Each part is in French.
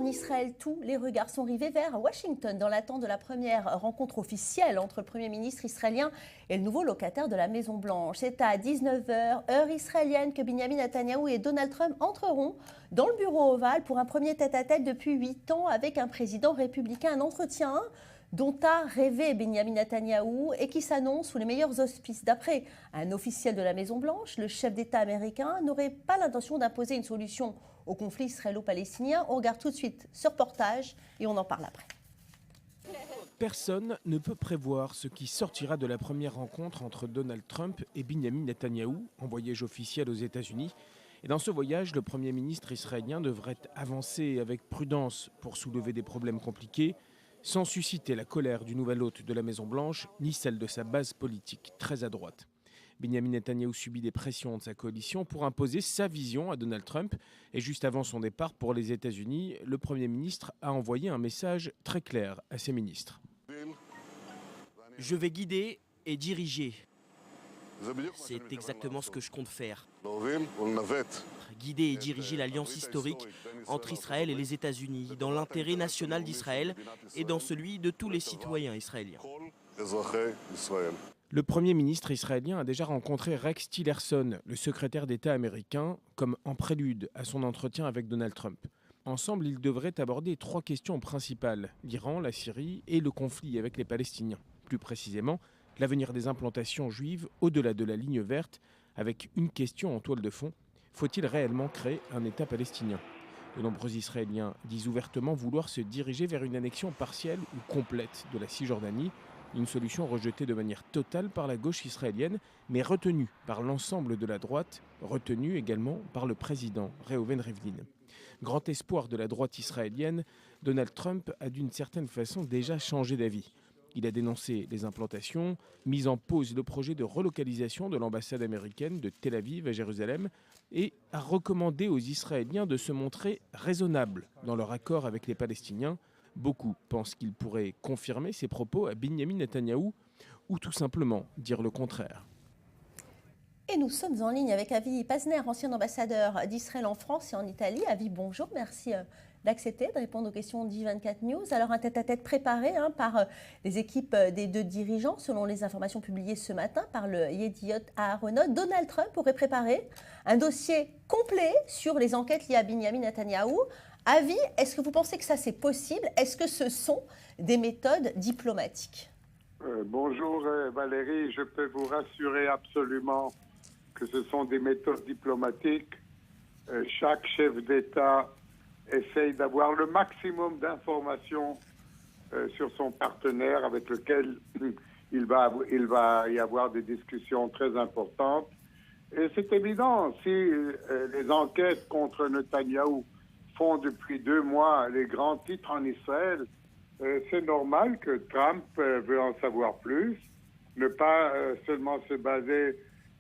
en Israël, tous les regards sont rivés vers Washington dans l'attente de la première rencontre officielle entre le Premier ministre israélien et le nouveau locataire de la Maison-Blanche. C'est à 19h, heure israélienne, que Benjamin Netanyahou et Donald Trump entreront dans le bureau ovale pour un premier tête-à-tête depuis 8 ans avec un président républicain. Un entretien dont a rêvé Benjamin Netanyahou et qui s'annonce sous les meilleurs auspices. D'après un officiel de la Maison-Blanche, le chef d'État américain n'aurait pas l'intention d'imposer une solution au conflit israélo-palestinien. On regarde tout de suite ce reportage et on en parle après. Personne ne peut prévoir ce qui sortira de la première rencontre entre Donald Trump et Benjamin Netanyahou, en voyage officiel aux États-Unis. Et dans ce voyage, le Premier ministre israélien devrait avancer avec prudence pour soulever des problèmes compliqués, sans susciter la colère du nouvel hôte de la Maison-Blanche, ni celle de sa base politique très à droite. Benjamin Netanyahou subit des pressions de sa coalition pour imposer sa vision à Donald Trump. Et juste avant son départ pour les États-Unis, le Premier ministre a envoyé un message très clair à ses ministres. Je vais guider et diriger. C'est exactement ce que je compte faire. Guider et diriger l'alliance historique entre Israël et les États-Unis, dans l'intérêt national d'Israël et dans celui de tous les citoyens israéliens. Le Premier ministre israélien a déjà rencontré Rex Tillerson, le secrétaire d'État américain, comme en prélude à son entretien avec Donald Trump. Ensemble, ils devraient aborder 3 questions principales: l'Iran, la Syrie et le conflit avec les Palestiniens. Plus précisément, l'avenir des implantations juives au-delà de la ligne verte, avec une question en toile de fond: faut-il réellement créer un État palestinien ? De nombreux Israéliens disent ouvertement vouloir se diriger vers une annexion partielle ou complète de la Cisjordanie, une solution rejetée de manière totale par la gauche israélienne, mais retenue par l'ensemble de la droite, retenue également par le président Reuven Rivlin. Grand espoir de la droite israélienne, Donald Trump a d'une certaine façon déjà changé d'avis. Il a dénoncé les implantations, mis en pause le projet de relocalisation de l'ambassade américaine de Tel Aviv à Jérusalem et a recommandé aux Israéliens de se montrer raisonnables dans leur accord avec les Palestiniens. Beaucoup pensent qu'il pourrait confirmer ses propos à Benjamin Netanyahou ou tout simplement dire le contraire. Et nous sommes en ligne avec Avi Pazner, ancien ambassadeur d'Israël en France et en Italie. Avi, bonjour, merci d'accepter de répondre aux questions d'I24 News. Alors, un tête-à-tête préparé par les équipes des 2 dirigeants, selon les informations publiées ce matin par le Yediot Aharonot. Donald Trump aurait préparé un dossier complet sur les enquêtes liées à Benjamin Netanyahou. Avi, est-ce que vous pensez que ça c'est possible? Est-ce que ce sont des méthodes diplomatiques? Bonjour Valérie, je peux vous rassurer absolument que ce sont des méthodes diplomatiques. Chaque chef d'État essaye d'avoir le maximum d'informations sur son partenaire avec lequel il va y avoir des discussions très importantes. Et c'est évident, si les enquêtes contre Netanyahou font depuis 2 mois les grands titres en Israël, c'est normal que Trump veut en savoir plus, ne pas seulement se baser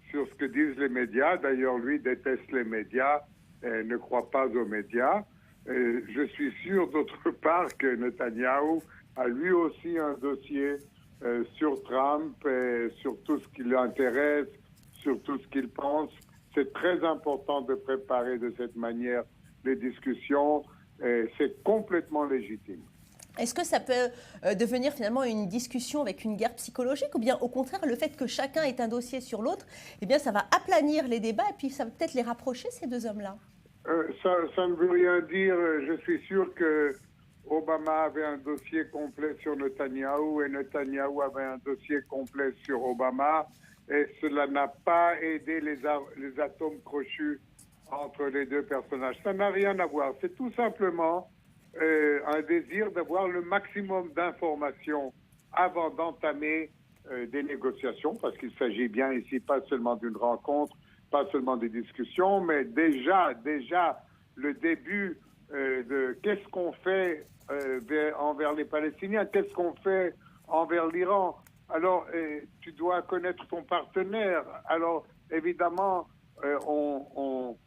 sur ce que disent les médias. D'ailleurs, lui déteste les médias et ne croit pas aux médias. Je suis sûr, d'autre part, que Netanyahou a lui aussi un dossier sur Trump et sur tout ce qui l'intéresse, sur tout ce qu'il pense. C'est très important de préparer de cette manière les discussions. C'est complètement légitime. Est-ce que ça peut devenir finalement une discussion avec une guerre psychologique, ou bien au contraire le fait que chacun ait un dossier sur l'autre, eh bien ça va aplanir les débats et puis ça va peut-être les rapprocher, ces 2 hommes-là? Ça ne veut rien dire. Je suis sûr que Obama avait un dossier complet sur Netanyahou et Netanyahou avait un dossier complet sur Obama, et cela n'a pas aidé les atomes crochus entre les 2 personnages. Ça n'a rien à voir. C'est tout simplement un désir d'avoir le maximum d'informations avant d'entamer des négociations, parce qu'il s'agit bien ici pas seulement d'une rencontre, pas seulement des discussions, mais déjà le début de qu'est-ce qu'on fait envers les Palestiniens, qu'est-ce qu'on fait envers l'Iran. Alors, tu dois connaître ton partenaire. Alors, évidemment, on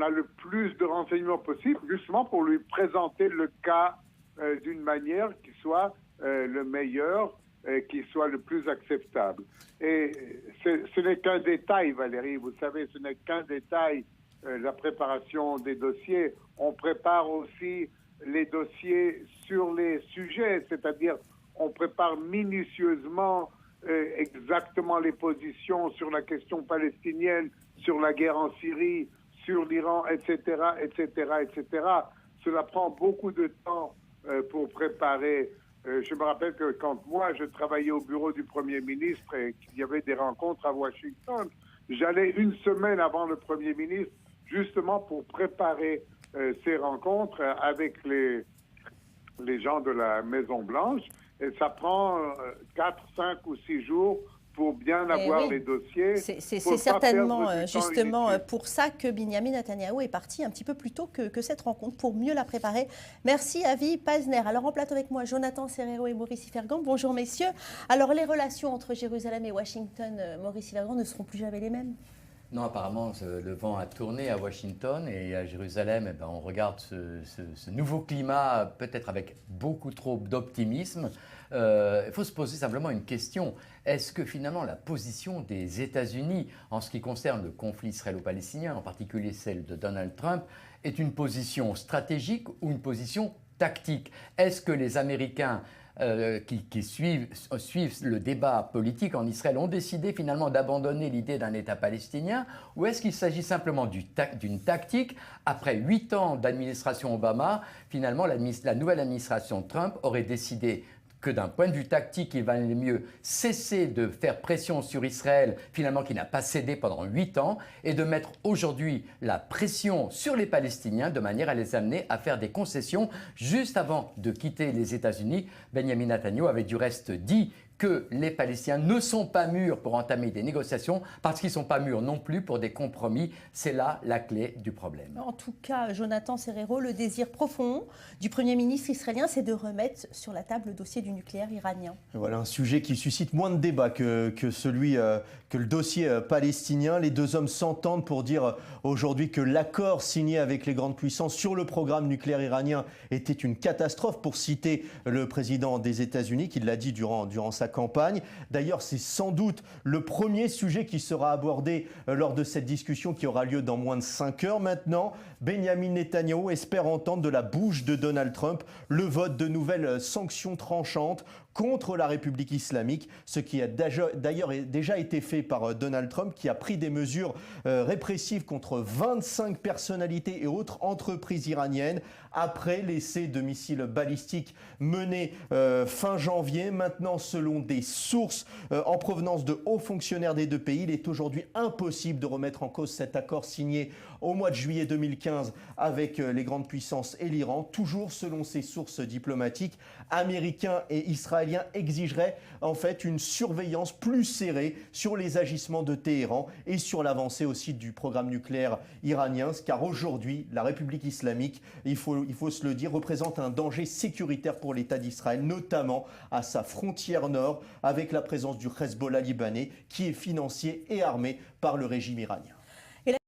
a le plus de renseignements possible, justement pour lui présenter le cas d'une manière qui soit le meilleur, qui soit le plus acceptable. Et ce n'est qu'un détail, Valérie, vous savez, ce n'est qu'un détail, la préparation des dossiers. On prépare aussi les dossiers sur les sujets, c'est-à-dire on prépare minutieusement exactement les positions sur la question palestinienne, sur la guerre en Syrie, sur l'Iran, etc., etc., etc. Cela prend beaucoup de temps pour préparer. Je me rappelle que quand moi, je travaillais au bureau du Premier ministre et qu'il y avait des rencontres à Washington, j'allais une semaine avant le Premier ministre justement pour préparer ces rencontres avec les gens de la Maison-Blanche. Et ça prend 4, 5 ou 6 jours pour bien avoir les dossiers. C'est certainement justement pour ça que Binyamin Netanyahou est parti un petit peu plus tôt que cette rencontre, pour mieux la préparer. Merci Avi Pazner. Alors en plateau avec moi, Jonathan Serrero et Maurice Ifergan. Bonjour messieurs. Alors les relations entre Jérusalem et Washington, Maurice Ifergan, ne seront plus jamais les mêmes? Non, apparemment, le vent a tourné à Washington et à Jérusalem. On regarde ce nouveau climat, peut-être avec beaucoup trop d'optimisme. Il faut se poser simplement une question. Est-ce que finalement la position des États-Unis en ce qui concerne le conflit israélo-palestinien, en particulier celle de Donald Trump, est une position stratégique ou une position tactique? Est-ce que les Américains qui suivent le débat politique en Israël ont décidé finalement d'abandonner l'idée d'un État palestinien, ou est-ce qu'il s'agit simplement d'une tactique? Après 8 ans d'administration Obama, finalement la nouvelle administration Trump aurait décidé que d'un point de vue tactique, il valait mieux cesser de faire pression sur Israël, finalement qui n'a pas cédé pendant 8 ans, et de mettre aujourd'hui la pression sur les Palestiniens de manière à les amener à faire des concessions. Juste avant de quitter les États-Unis, Benjamin Netanyahou avait du reste dit que les Palestiniens ne sont pas mûrs pour entamer des négociations, parce qu'ils ne sont pas mûrs non plus pour des compromis. C'est là la clé du problème. En tout cas, Jonathan Serrero, le désir profond du Premier ministre israélien, c'est de remettre sur la table le dossier du nucléaire iranien. Voilà un sujet qui suscite moins de débats que le dossier palestinien. Les deux hommes s'entendent pour dire aujourd'hui que l'accord signé avec les grandes puissances sur le programme nucléaire iranien était une catastrophe, pour citer le président des États-Unis, qui l'a dit durant sa campagne. D'ailleurs, c'est sans doute le premier sujet qui sera abordé lors de cette discussion qui aura lieu dans moins de 5 heures maintenant. Benjamin Netanyahou espère entendre de la bouche de Donald Trump le vote de nouvelles sanctions tranchantes contre la République islamique, ce qui a d'ailleurs déjà été fait par Donald Trump, qui a pris des mesures répressives contre 25 personnalités et autres entreprises iraniennes après l'essai de missiles balistiques mené fin janvier. Maintenant, selon des sources en provenance de hauts fonctionnaires des deux pays, il est aujourd'hui impossible de remettre en cause cet accord signé au mois de juillet 2015 avec les grandes puissances et l'Iran. Toujours selon ces sources diplomatiques, Américains et Israéliens exigeraient en fait une surveillance plus serrée sur les agissements de Téhéran et sur l'avancée aussi du programme nucléaire iranien, car aujourd'hui, la République islamique, il faut se le dire, représente un danger sécuritaire pour l'État d'Israël, notamment à sa frontière nord, avec la présence du Hezbollah libanais, qui est financé et armé par le régime iranien.